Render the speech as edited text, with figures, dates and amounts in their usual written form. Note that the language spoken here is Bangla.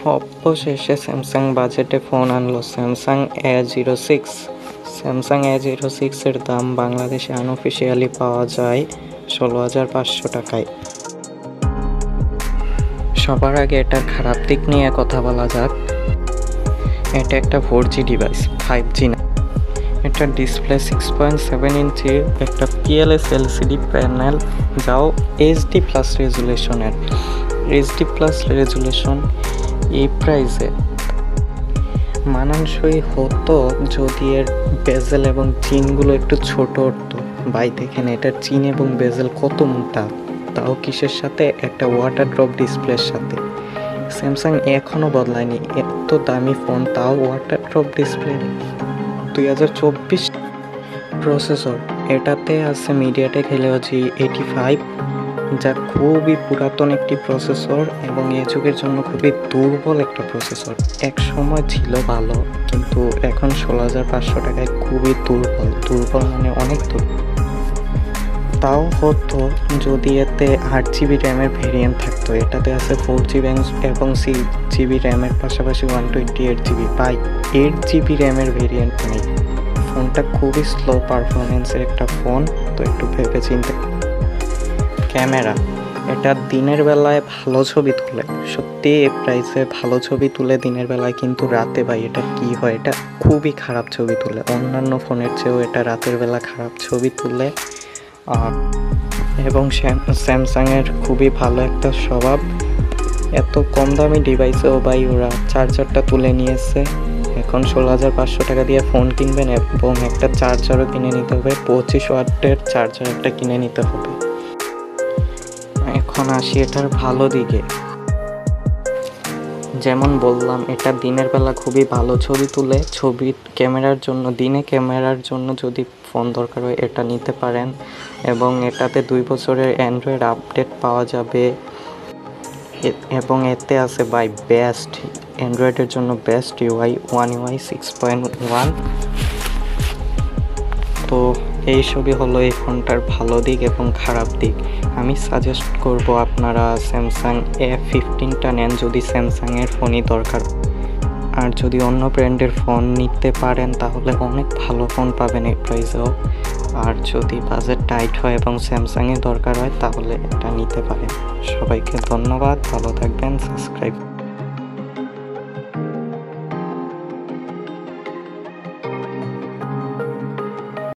অবশেষে স্যামসাং বাজেটে ফোন আনলো স্যামসাং A06। স্যামসাং A06 এর দাম বাংলাদেশে আনঅফিসিয়ালি পাওয়া যায় 16,500 টাকায়। সবার আগে এটার খারাপ দিক নিয়ে কথা বলা যাক। এটা একটা 4G ডিভাইস, 5G না। এটার ডিসপ্লে 6.7 ইঞ্চি একটা PLS LCD প্যানেল, যাও HD+ রেজুলেশনের। HD+ রেজুলেশন এই প্রাইসে মানানসই হতো যদি এর বেজেল এবং চিনগুলো একটু ছোট হতো। ভাই দেখেন এটার চিন এবং বেজেল কত মোটা, তাও কিসের সাথে? একটা ওয়াটার ড্রপ ডিসপ্লের সাথে। স্যামসাং এখনও বদলায়নি, এত দামি ফোন তাও ওয়াটার ড্রপ ডিসপ্লে। 2024 প্রসেসর, এটাতে আছে মিডিয়াটেক Helio G85, যা খুবই পুরাতন একটি প্রসেসর এবং এই যুগের জন্য খুবই দুর্বল একটা প্রসেসর। এক সময় ছিল ভালো, কিন্তু এখন 16,500 টাকায় খুবই দুর্বল মানে অনেক দুর্বল। তাও হতো যদি এতে 8GB র্যামের ভেরিয়েন্ট থাকতো। এটাতে আছে 4GB এবং 6GB র্যামের পাশাপাশি 128GB। বাই 8GB র্যামের ভেরিয়েন্ট নেই। ফোনটা খুবই স্লো পারফরমেন্সের একটা ফোন, তো একটু ভেবে চিন্তে। ক্যামেরা, এটা দিনের বেলায় ভালো ছবি তুলে, সত্যি এই প্রাইসে ভালো ছবি তুলে দিনের বেলায়, কিন্তু রাতে ভাই এটা কি হয়, এটা খুবই খারাপ ছবি তুলে। অন্যান্য ফোনের চেয়েও এটা রাতের বেলা খারাপ ছবি তুলে। এবং স্যামসাংয়ের খুবই ভালো একটা স্বভাব, এত কম দামি ডিভাইসেও ভাই ওরা চার্জারটা তুলে নিয়েছে। এখন 16,500 টাকা দিয়ে ফোন কিনবেন এবং একটা চার্জারও কিনে নিতে হবে, 25 ওয়াটের চার্জার একটা কিনে নিতে হবে। এখন আসি এটার ভালো দিকে। যেমন বললাম, এটা দিনের বেলা খুবই ভালো ছবি তুলে। ক্যামেরার জন্য, দিনে ক্যামেরার জন্য যদি ফোন দরকার হয় এটা নিতে পারেন। এবং এটাতে 2 বছরের অ্যান্ড্রয়েড আপডেট পাওয়া যাবে এবং এতে আছে বাই বেস্ট অ্যান্ড্রয়েডের জন্য বেস্ট UI, One UI 6.1। তো এইসবই হলো এই ফোনটার ভালো দিক এবং খারাপ দিক। আমি সাজেস্ট করব আপনারা স্যামসাং A15টা নেন যদি স্যামসাংয়ের ফোনই দরকার। আর যদি অন্য ব্র্যান্ডের ফোন নিতে পারেন তাহলে অনেক ভালো ফোন পাবেন এই প্রাইসেও। আর যদি বাজেট টাইট হয় এবং স্যামসাংয়ে দরকার হয় তাহলে এটা নিতে পারেন। সবাইকে ধন্যবাদ, ভালো থাকবেন, সাবস্ক্রাইব।